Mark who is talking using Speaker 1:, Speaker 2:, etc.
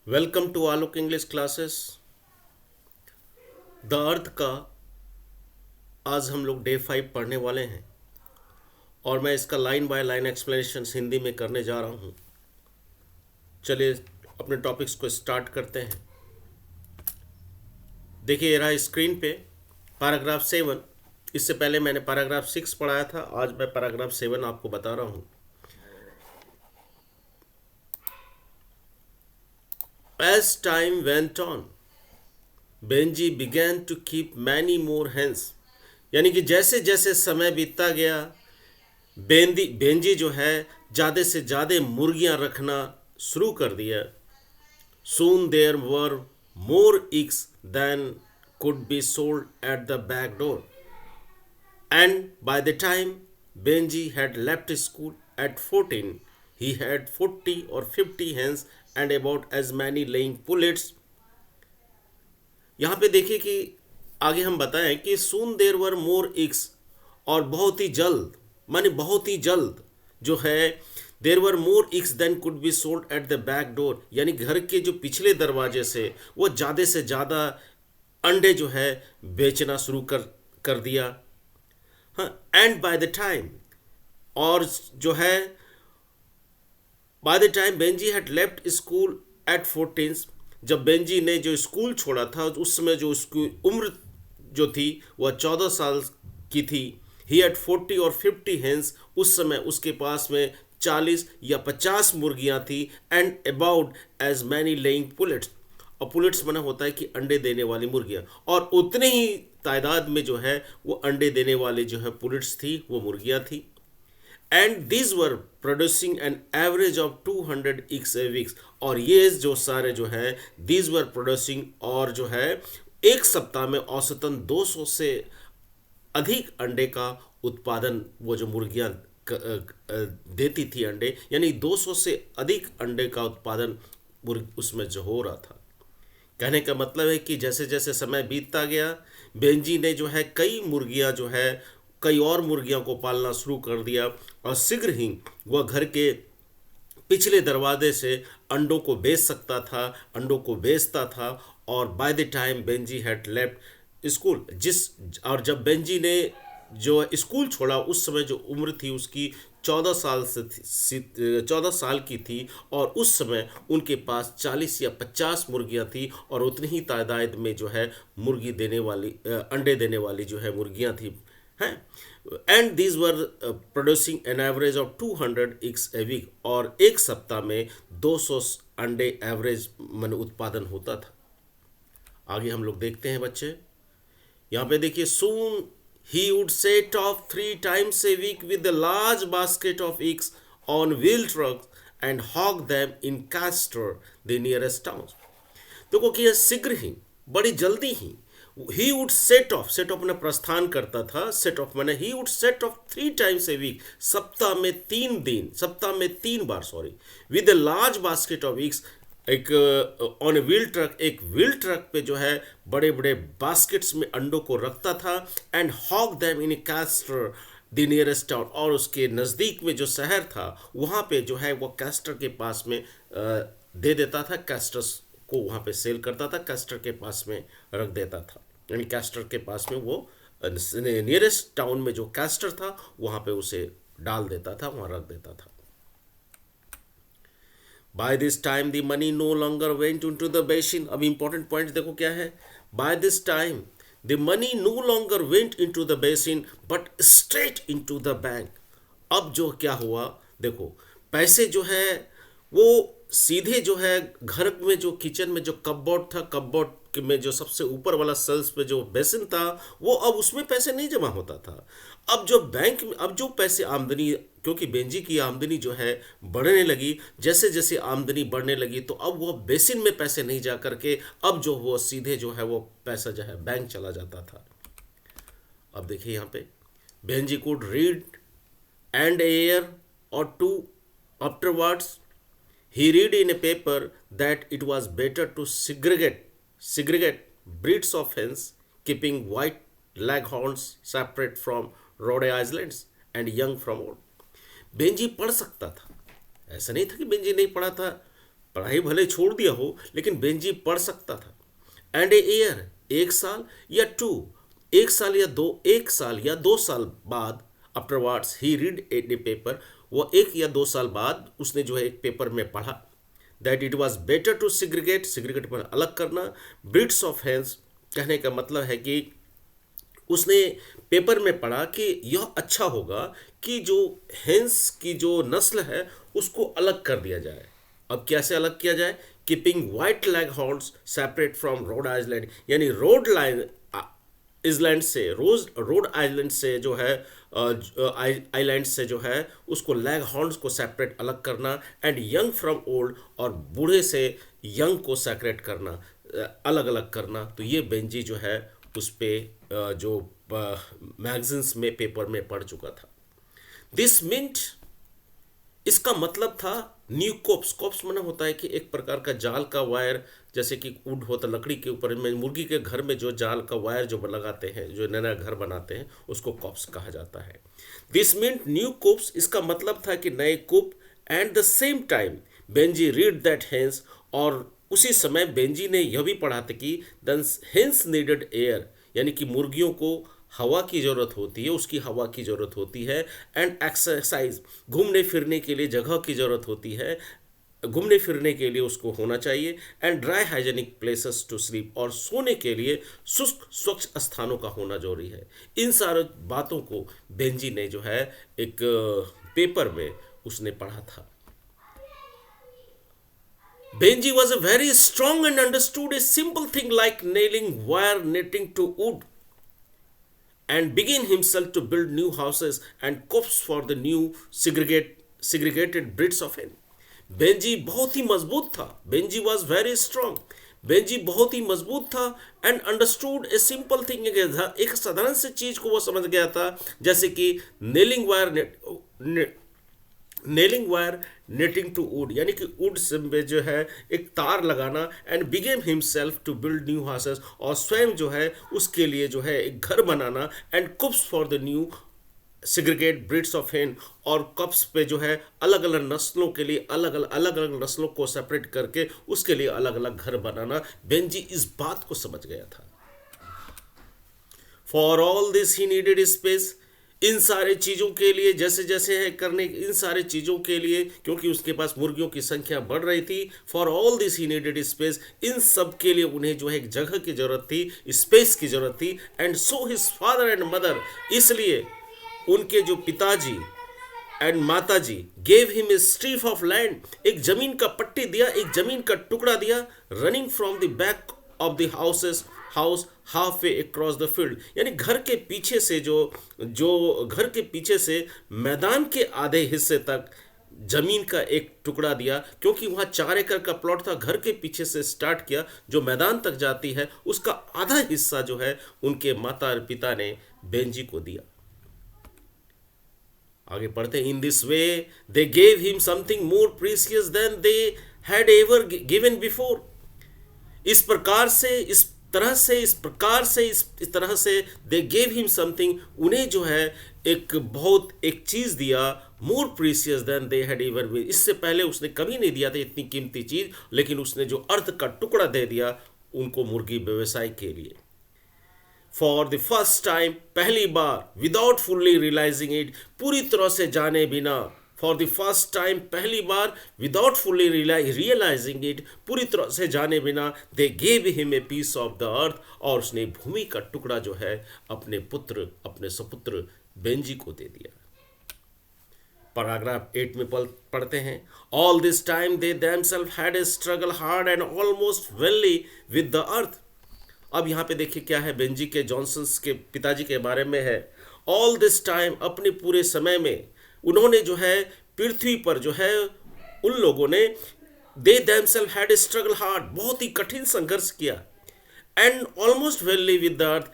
Speaker 1: Welcome to Alok English classes. The earth का आज हम लोग डे 5 पढ़ने वाले हैं और मैं इसका line by line explanation Hindi में करने जा रहा हूँ। चलिए अपने टॉपिक्स को स्टार्ट करते हैं। देखिए ये रहा स्क्रीन पे पैराग्राफ 7। इससे पहले मैंने पैराग्राफ 6 पढ़ाया था, आज मैं पैराग्राफ 7 आपको बता रहा हूँ। As time went on, Benji began to keep many more hens। यानी कि जैसे जैसे समय बीतता गया, बेंजी जो है ज़्यादा से ज़्यादा मुर्गियां रखना शुरू कर दिया। Soon there were more eggs than could be sold at the back door. And by the time Benji had left school at 14, he had 40 or 50 hens and about as many laying pullets। यहाँ पे देखिए कि आगे हम बताएं कि सून देर were more इक्स, और बहुत ही जल्द माने बहुत ही जल्द जो है there were more eggs than could be sold at the back door, यानी घर के जो पिछले दरवाजे से वो ज़्यादा से ज़्यादा अंडे जो है बेचना शुरू कर दिया। हाँ, एंड बाय द टाइम, और जो है by the time Benji had left school eight 14, जब बेंजी ने जो स्कूल छोड़ा था उस समय जो उसकी उम्र जो थी वह 14 साल की थी। ही हैड 40 और 50 हेंस, उस समय उसके पास में 40 या 50 मुर्गियां थी। And about as many laying pullets, और पुलेट्स बना होता है कि अंडे देने वाली मुर्गियां, और उतने ही तादाद में जो है वो अंडे देने वाले जो है पुलेट्स थी, वो मुर्गियां थी। And these were producing an average of 200 eggs a week, और ये जो सारे जो है these वर प्रोड्यूसिंग, और जो है एक सप्ताह में औसतन 200 से अधिक अंडे का उत्पादन वो जो मुर्गियां देती थी अंडे, यानी 200 से अधिक अंडे का उत्पादन उसमें जो हो रहा था। कहने का मतलब है कि जैसे जैसे समय बीतता गया, बेंजी ने जो है कई और मुर्गियों को पालना शुरू कर दिया, और शीघ्र ही वह घर के पिछले दरवाजे से अंडों को बेचता था। और by the time Benji had left school, और जब बेंजी ने जो स्कूल छोड़ा उस समय जो उम्र थी उसकी 14 साल की थी, और उस समय उनके पास 40 या 50 मुर्गियां थी, और उतनी ही तादाद में जो है अंडे देने वाली जो है मुर्गियां थी हैं। And these were producing an average of 200 eggs a week, और एक सप्ताह में 200 अंडे एवरेज मन उत्पादन होता था। आगे हम लोग देखते हैं बच्चे, यहाँ पे देखिए सून he would set off 3 times a week with a large basket of eggs on wheel trucks and hog them in Castor, the nearest towns। देखो कि यह शीघ्र ही, बड़ी जल्दी ही he would set off ने प्रस्थान करता था। सेट ऑफ मैंने he would set off 3 times a week, सप्ताह में 3 बार with a large basket of eggs, एक ऑन ए व्हील ट्रक, एक व्हील ट्रक पे जो है बड़े बड़े बास्केट्स में अंडों को रखता था। And hog them in Caster the nearest town, और उसके नज़दीक में जो शहर था वहाँ पे जो है वो कैस्टर के पास में दे देता था। कैस्टर्स को वहाँ पे सेल करता था, कैस्टर के पास में रख देता था, यानी कैस्टर के पास में वो नियरेस्ट टाउन में जो कैस्टर था वहाँ पे उसे डाल देता था, वहाँ रख देता था। By this time the money no longer went into the basin। अब इंपॉर्टेंट पॉइंट देखो क्या है। By this time the money no longer went into the basin but straight into the bank। अब जो क्या हुआ देखो, पैसे जो है वो सीधे जो है घर में जो किचन में जो कपबोर्ड था, कपबोर्ड में जो सबसे ऊपर वाला सेल्स पे जो बेसिन था वो अब उसमें पैसे नहीं जमा होता था। अब जो बैंक में अब जो पैसे आमदनी, क्योंकि बेंजी की आमदनी जो है बढ़ने लगी, जैसे जैसे आमदनी बढ़ने लगी तो अब वो बेसिन में पैसे नहीं जा करके अब जो वो सीधे जो है वो पैसा जो है बैंक चला जाता था। अब देखिए यहाँ पे Benjy could read and air और to afterwards he read in a paper that it was better to segregate breeds of hens, keeping white leghorns separate from Rhode Islands and young from old। Benji पढ़ सकता था, ऐसा नहीं था कि Benji नहीं पढ़ा था, पढ़ाई भले छोड़ दिया हो, लेकिन बेंजी पढ़ सकता था। एंड ए ईयर, एक साल या टू, एक साल या दो, एक साल या 2 साल बाद, afterwards he read A paper, वो 1 या 2 साल बाद उसने जो है एक पेपर में पढ़ा, that it was better to segregate, segregate पर अलग करना, ब्रीड्स ऑफ हैंस, कहने का मतलब है कि उसने पेपर में पढ़ा कि यह अच्छा होगा कि जो हेंस की जो नस्ल है उसको अलग कर दिया जाए। अब कैसे अलग किया जाए? Keeping white lag horns separate from Rhode Island, यानी रोड आइलैंड से जो है आइलैंड से जो है उसको लैग हॉर्न्स को सेपरेट अलग करना, एंड यंग फ्रॉम ओल्ड, और बूढ़े से यंग को सेपरेट करना, अलग अलग करना। तो ये बेंजी जो है उस पे जो मैगजीन्स में पेपर में पढ़ चुका था। दिस मिंट, इसका मतलब था न्यू कोप्स। कोप्स माना होता है कि एक प्रकार का जाल का वायर, जैसे कि वुड होता लकड़ी के ऊपर में, मुर्गी के घर में जो जाल का वायर जो लगाते हैं, जो नया घर बनाते हैं, उसको कोप्स कहा जाता है। दिस मींट न्यू कोप्स, इसका मतलब था कि नए coop. And the same time Benjy read that hens, और उसी समय बेंजी ने यह भी पढ़ा था कि द हेंस नीडेड एयर, यानी कि मुर्गियों को हवा की ज़रूरत होती है, उसकी हवा की ज़रूरत होती है। एंड एक्सरसाइज, घूमने फिरने के लिए जगह की ज़रूरत होती है, घूमने फिरने के लिए उसको होना चाहिए। And dry hygienic places to sleep, और सोने के लिए शुष्क स्वच्छ स्थानों का होना जरूरी है। इन सारे बातों को बेंजी ने जो है एक पेपर में उसने पढ़ा था। Benji was a very strong and understood a simple thing like nailing wire netting to wood, and began himself to build new houses and copes for the new segregated breeds of hen. Benji बहुत ही मजबूत था। Benji was very strong, Benji बहुत ही मजबूत था। And understood a simple thing, एक साधारण सी चीज को वो समझ गया था, जैसे कि nailing wire netting to wood, यानी कि वुड में जो है एक तार लगाना। And began himself to build new houses, और स्वयं जो है उसके लिए जो है एक घर बनाना। And coops for the new segregate breeds of hen, और कप्स पे जो है अलग अलग नस्लों के लिए अलग अलग नस्लों को सेपरेट करके उसके लिए अलग अलग घर बनाना। बेंजी इस बात को समझ गया था। For all this he needed space, इन सारे चीज़ों के लिए, जैसे जैसे है करने, इन सारे चीज़ों के लिए, क्योंकि उसके पास मुर्गियों की संख्या बढ़ रही थी। For all this he needed space, इन सब के लिए उन्हें जो है एक जगह की जरूरत थी, स्पेस की जरूरत थी। And so his father and mother, इसलिए उनके जो पिताजी एंड माताजी gave him a strip of land, एक जमीन का पट्टी दिया, एक जमीन का टुकड़ा दिया। Running from the back of the house half way across the field, यानी घर के पीछे से जो घर के पीछे से मैदान के आधे हिस्से तक जमीन का एक टुकड़ा दिया, क्योंकि वहाँ 4 एकड़ का प्लॉट था। घर के पीछे से स्टार्ट किया, जो मैदान तक जाती है उसका आधा हिस्सा जो है उनके माता और पिता ने बेंजी को दिया। आगे पढ़ते हैं। In this way they gave him something more precious than they had ever given before, इस प्रकार से इस तरह से दे गेव हिम समथिंग, उन्हें जो है एक चीज दिया, more precious than they had ever, इससे पहले उसने कभी नहीं दिया था इतनी कीमती चीज, लेकिन उसने जो अर्थ का टुकड़ा दे दिया उनको मुर्गी व्यवसाय के लिए। फॉर द फर्स्ट टाइम, पहली बार, विदाउट फुल्ली रियलाइजिंग इट, पूरी तरह से जाने बिना, फॉर द फर्स्ट टाइम, पहली बार, विदाउट फुल्ली रियलाइजिंग इट, पूरी तरह से जाने बिना, they gave him a piece of the earth, और उसने भूमि का टुकड़ा जो है अपने सपुत्र बेंजी को दे दिया। पैराग्राफ 8 में पढ़ते हैं। All this time they themselves had a struggle hard and almost vainly with the earth. अब यहाँ पे देखिए क्या है, बेंजी के जॉनसन्स के पिताजी के बारे में है। ऑल दिस टाइम, अपने पूरे समय में, उन्होंने जो है पृथ्वी पर जो है उन लोगों ने, they themselves had struggle hard, बहुत ही कठिन संघर्ष किया। And almost level with the earth,